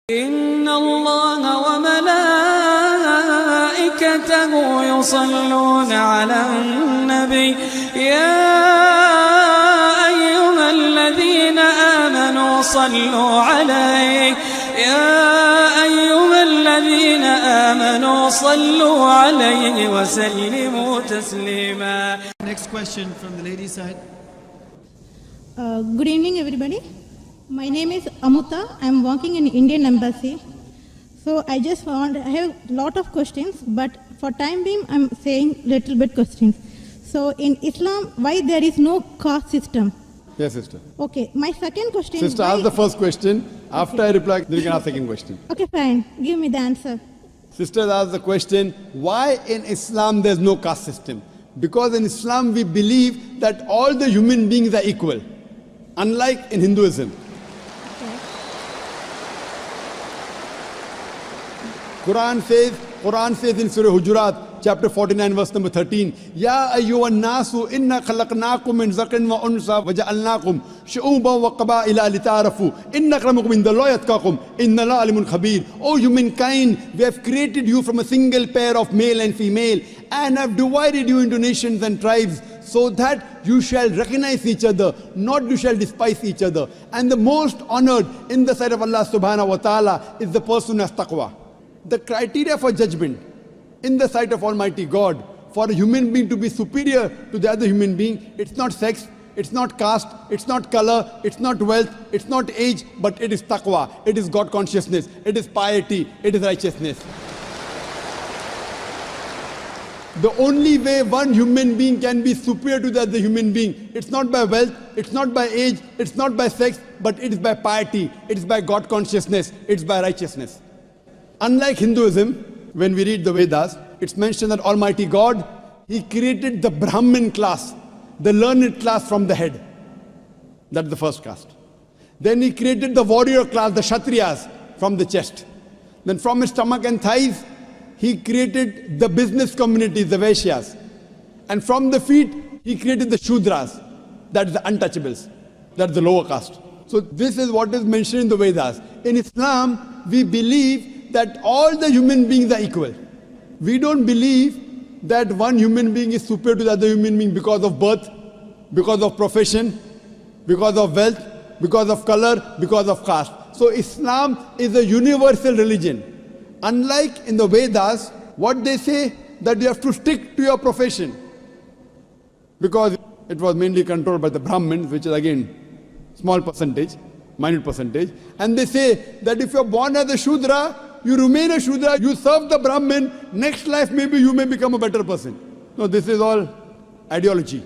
إن الله وملائكته يصلون على النبي يا أيها الذين آمنوا صلوا عليه وسلموا تسليما. Next question from the lady side. Good evening, everybody. My name is Amuta. I am working in Indian Embassy. So I have a lot of questions, but for time being, I am saying little bit questions. So in Islam, why there is no caste system? Yes, sister. Okay, my second question. Sister, ask the first question. After I reply, then you can ask the second question. Okay, fine. Give me the answer. Sister asked the question, why in Islam there's no caste system? Because in Islam we believe that all the human beings are equal, unlike in Hinduism. Quran says in Surah Hujurat, chapter 49, verse number 13, Ya ayyuhan nasu inna khalaqnakum min zakarin wa unsa wa ja'alnakum shu'uban wa qaba'ila lita'arafu inna akramakum indallahi atqakum inna Allaha alimun khabir. O humankind, we have created you from a single pair of male and female and have divided you into nations and tribes so that you shall recognize each other, not you shall despise each other. And the most honored in the sight of Allah subhanahu wa ta'ala is the person who has taqwa. The criteria for judgment in the sight of Almighty God for a human being to be superior to the other human being, it's not sex, it's not caste, it's not color, it's not wealth, it's not age, but it is taqwa, it is God consciousness, it is piety, it is righteousness. The only way one human being can be superior to the other human being, it's not by wealth, it's not by age, it's not by sex, but it is by piety, it is by God consciousness, it's by righteousness. Unlike Hinduism, when we read the Vedas, it's mentioned that Almighty God, He created the Brahmin class, the learned class from the head. That's the first caste. Then He created the warrior class, the Kshatriyas, from the chest. Then from his stomach and thighs, He created the business community, the Vaishyas. And from the feet, He created the Shudras, that's the untouchables, that's the lower caste. So this is what is mentioned in the Vedas. In Islam, we believe that all the human beings are equal. We don't believe that one human being is superior to the other human being because of birth, because of profession, because of wealth, because of color, because of caste. So Islam is a universal religion. Unlike in the Vedas, what they say that you have to stick to your profession. Because it was mainly controlled by the Brahmins, which is again small percentage, minute percentage. And they say that if you're born as a Shudra, you remain a Shudra, you serve the Brahmin, next life maybe you may become a better person. No, this is all ideology.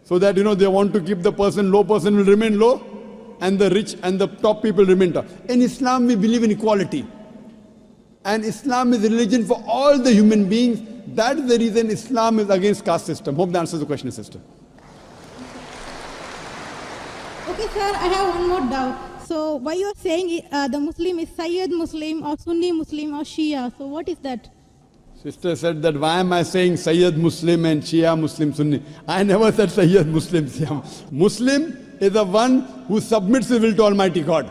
So that, they want to keep the low person will remain low, and the rich and the top people remain top. In Islam, we believe in equality. And Islam is a religion for all the human beings. That is the reason Islam is against caste system. Hope that answers the question, sister. Okay, sir, I have one more doubt. So why you are saying the Muslim is Sayyid Muslim or Sunni Muslim or Shia? So what is that? Sister said that why am I saying Sayyid Muslim and Shia Muslim Sunni? I never said Sayyid Muslim, Shia. Muslim is the one who submits his will to Almighty God.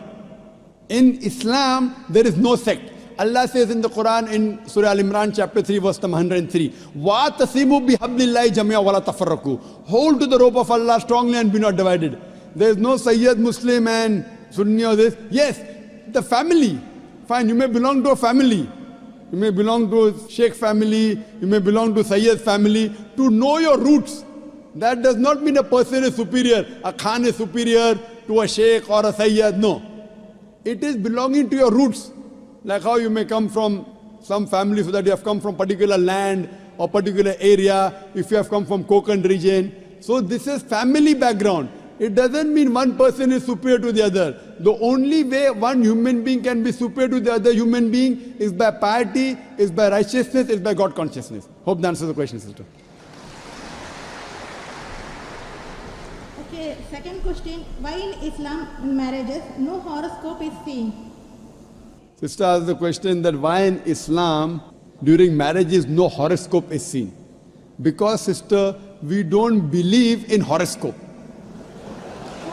In Islam, there is no sect. Allah says in the Quran in Surah Al-Imran chapter 3 verse number 103, وَاتَصِمُوا بِحَبْلِ اللَّهِ جَمِيعًا وَلَا تَفَرَّقُوا. Hold to the rope of Allah strongly and be not divided. There is no Sayyid Muslim and Sunni or this. Yes, the family. Fine, you may belong to a family. You may belong to a Sheikh family. You may belong to Sayyid family. To know your roots. That does not mean a person is superior. A Khan is superior to a Sheikh or a Sayyid. No. It is belonging to your roots. Like how you may come from some family so that you have come from particular land or particular area. If you have come from Konkan region. So this is family background. It doesn't mean one person is superior to the other. The only way one human being can be superior to the other human being is by piety, is by righteousness, is by God consciousness. Hope that answers the question, sister. Okay, second question. Why in Islam in marriages no horoscope is seen? Sister asked the question that why in Islam during marriages no horoscope is seen. Because, sister, we don't believe in horoscope.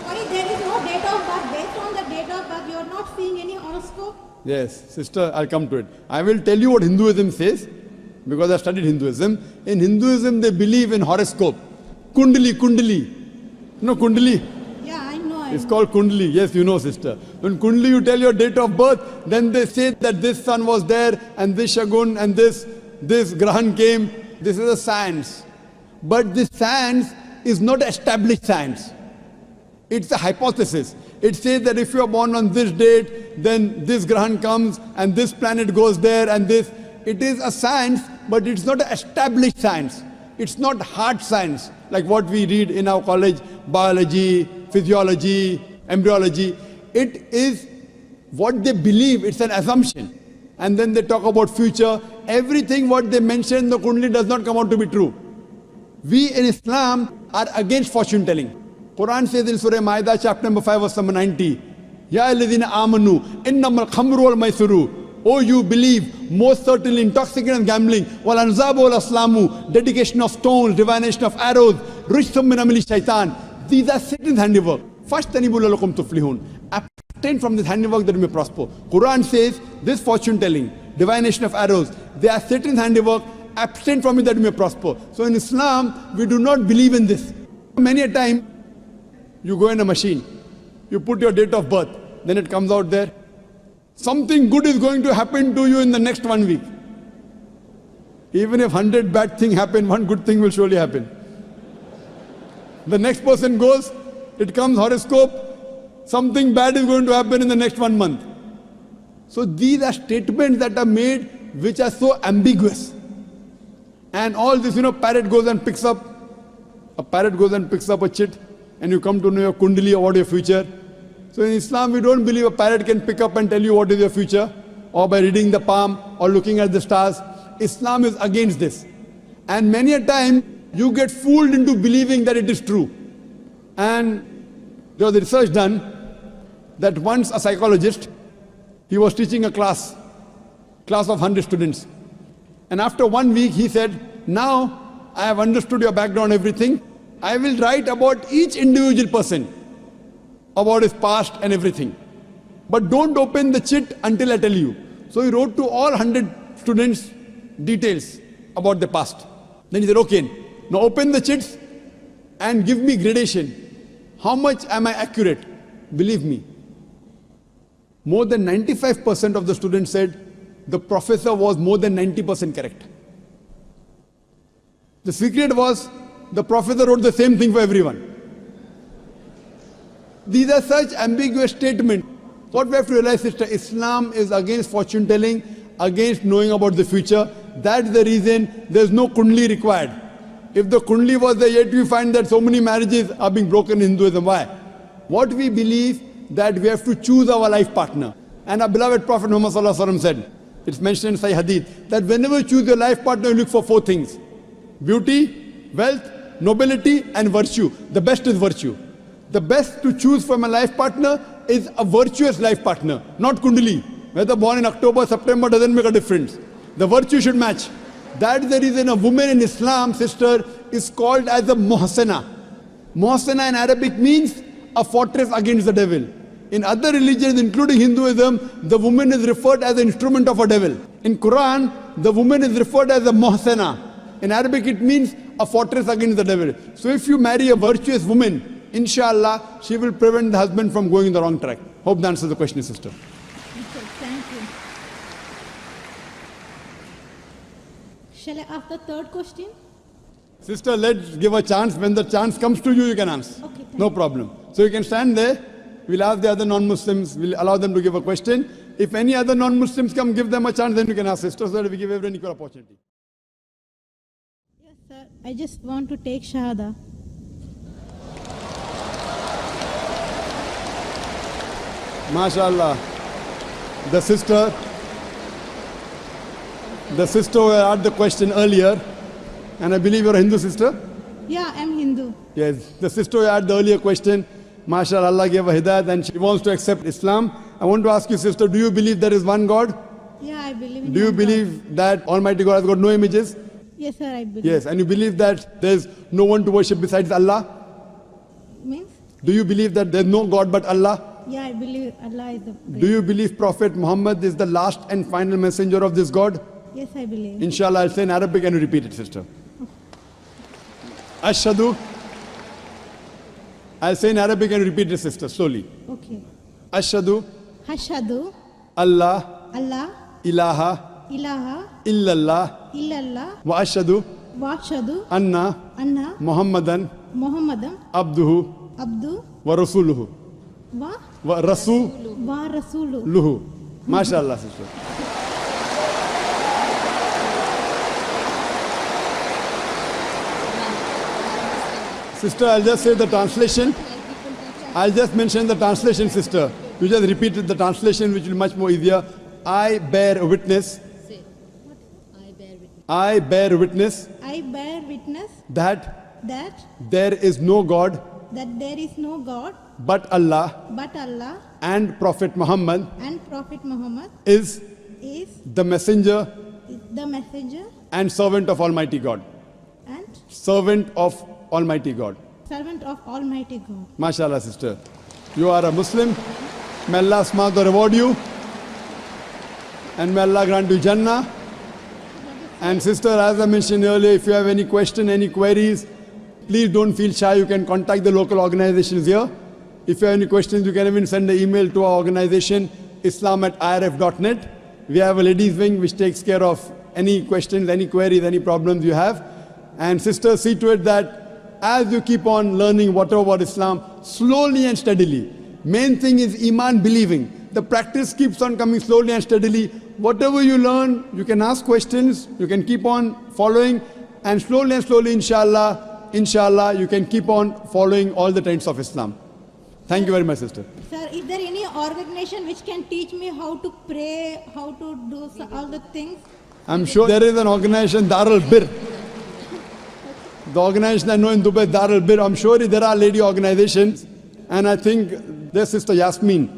Why there is no date of birth? Based on the date of birth, you are not seeing any horoscope? Yes, sister, I'll come to it. I will tell you what Hinduism says, because I studied Hinduism. In Hinduism, they believe in horoscope. Kundali. No, Kundali. Yeah, I know. It's called Kundali. Yes, you know, sister. When Kundali, you tell your date of birth, then they say that this sun was there, and this Shagun, and this Grahan came. This is a science. But this science is not established science. It's a hypothesis. It says that if you are born on this date, then this Grahan comes, and this planet goes there, and this. It is a science, but it's not an established science. It's not hard science, like what we read in our college, biology, physiology, embryology. It is what they believe, it's an assumption. And then they talk about future. Everything what they mention in the Kundali does not come out to be true. We in Islam are against fortune telling. Quran says in Surah Ma'idah, chapter number 5, verse number 90, Ya alladhina amanu, innamal khamru wal maisuru. Oh, you believe, most certainly intoxicant and gambling, wal anzabu wal aslamu, dedication of stones, divination of arrows, rishthum min amali shaitan. These are Satan's handiwork. Fashtanibu lalakum tuflihun. Abstain from this handiwork that you may prosper. Quran says this fortune telling, divination of arrows, they are Satan's handiwork. Abstain from it that you may prosper. So in Islam, we do not believe in this. Many a time, you go in a machine, you put your date of birth, then it comes out there. Something good is going to happen to you in the next 1 week. Even if 100 bad things happen, one good thing will surely happen. The next person goes, it comes horoscope, something bad is going to happen in the next 1 month. So these are statements that are made which are so ambiguous. And all this, parrot goes and picks up a chit, and you come to know your Kundali or what your future. So in Islam, we don't believe a parrot can pick up and tell you what is your future, or by reading the palm, or looking at the stars. Islam is against this. And many a time, you get fooled into believing that it is true. And there was a research done that once a psychologist, he was teaching a class of 100 students. And after 1 week, he said, now I have understood your background, everything. I will write about each individual person, about his past and everything. But don't open the chit until I tell you. So he wrote to all 100 students details about the past. Then he said, okay, now open the chits and give me gradation. How much am I accurate? Believe me, more than 95% of the students said the professor was more than 90% correct. The secret was the professor wrote the same thing for everyone. These are such ambiguous statements. What we have to realize, sister, Islam is against fortune telling, against knowing about the future. That's the reason there's no Kundali required. If the Kundali was there, yet we find that so many marriages are being broken in Hinduism. Why? What we believe that we have to choose our life partner. And our beloved Prophet Muhammad Sallallahu Alaihi Wasallam said, it's mentioned in Sahih Hadith, that whenever you choose your life partner, you look for 4 things. Beauty, wealth, nobility, and virtue. The best is virtue. The best to choose from a life partner is a virtuous life partner, not Kundali. Whether born in October, September doesn't make a difference. The virtue should match. That's the reason a woman in Islam, sister, is called as a muhsana. Muhsana in Arabic means a fortress against the devil. In other religions, including Hinduism, the woman is referred as an instrument of a devil. In Quran, the woman is referred as a muhsana. In Arabic, it means a fortress against the devil. So if you marry a virtuous woman, inshallah, she will prevent the husband from going in the wrong track. Hope that answers the question, sister. Okay, thank you. Shall I ask the third question? Sister, let's give a chance. When the chance comes to you, you can answer. Okay, no problem. So you can stand there. We'll ask the other non-Muslims. We'll allow them to give a question. If any other non-Muslims come, give them a chance, then you can ask, sister, so that we give everyone equal opportunity. Yes, sir. I just want to take Shahada. MashaAllah. The sister who asked the question earlier, and I believe you're a Hindu sister? Yeah, I'm Hindu. Yes, the sister who asked the earlier question, MashaAllah, Allah gave her hidayat and she wants to accept Islam. I want to ask you, sister, do you believe there is one God? Yeah, I believe in Do you one believe God. that Almighty God has got no images? Yes, sir, I believe. Yes, and you believe that there's no one to worship besides Allah? Means? Do you believe that there's no God but Allah? Yeah, I believe Allah is the Do great. you believe Prophet Muhammad is the last and final messenger of this God? Yes, I believe. Inshallah, I'll say in Arabic and you repeat it, sister. Ashhadu. I'll say in Arabic and you repeat it, sister, slowly. Okay. Ashhadu Hashadu Allah Allah ilaha ilaha illallah illallah wa ashhadu wa ashhadu anna anna Muhammadan Muhammadan abduhu abdu wa rasuluhu. wa Wa rasuluhu. wa rasulu. MashaAllah, sister. Sister, I'll just say the translation. I'll just mention the translation, sister. You just repeated the translation, which will be much more easier. I bear witness. I bear witness I bear witness that that there is no God there is no God but Allah, but Allah and Prophet Muhammad and Prophet Muhammad is is the messenger the messenger and servant of Almighty God. and Servant of Almighty God. servant of Almighty God. MashaAllah, sister. You are a Muslim. May Allah Subhanahu reward you. And may Allah grant you Jannah. And sister, as I mentioned earlier, if you have any question, any queries, please don't feel shy. You can contact the local organizations here. If you have any questions, you can even send an email to our organization, islam@irf.net. We have a ladies wing which takes care of any questions, any queries, any problems you have. And sister, see to it that as you keep on learning whatever about Islam, slowly and steadily. Main thing is Iman, believing. The practice keeps on coming slowly and steadily. Whatever you learn, you can ask questions, you can keep on following, and slowly, inshallah, you can keep on following all the tenets of Islam. Thank you very much, sister. Sir, is there any organization which can teach me how to pray, how to do all the things? I'm sure there is an organization, Darul Bir. The organization I know in Dubai, Darul Bir. I'm sure there are lady organizations. And I think there's Sister Yasmin,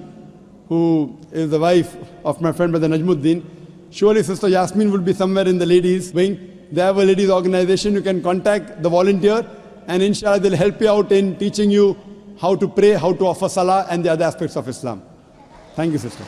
who is the wife of my friend Brother Najmuddin. Surely Sister Yasmin will be somewhere in the ladies wing. They have a ladies organization. You can contact the volunteer, and inshallah they'll help you out in teaching you how to pray, how to offer salah, and the other aspects of Islam. Thank you, sister.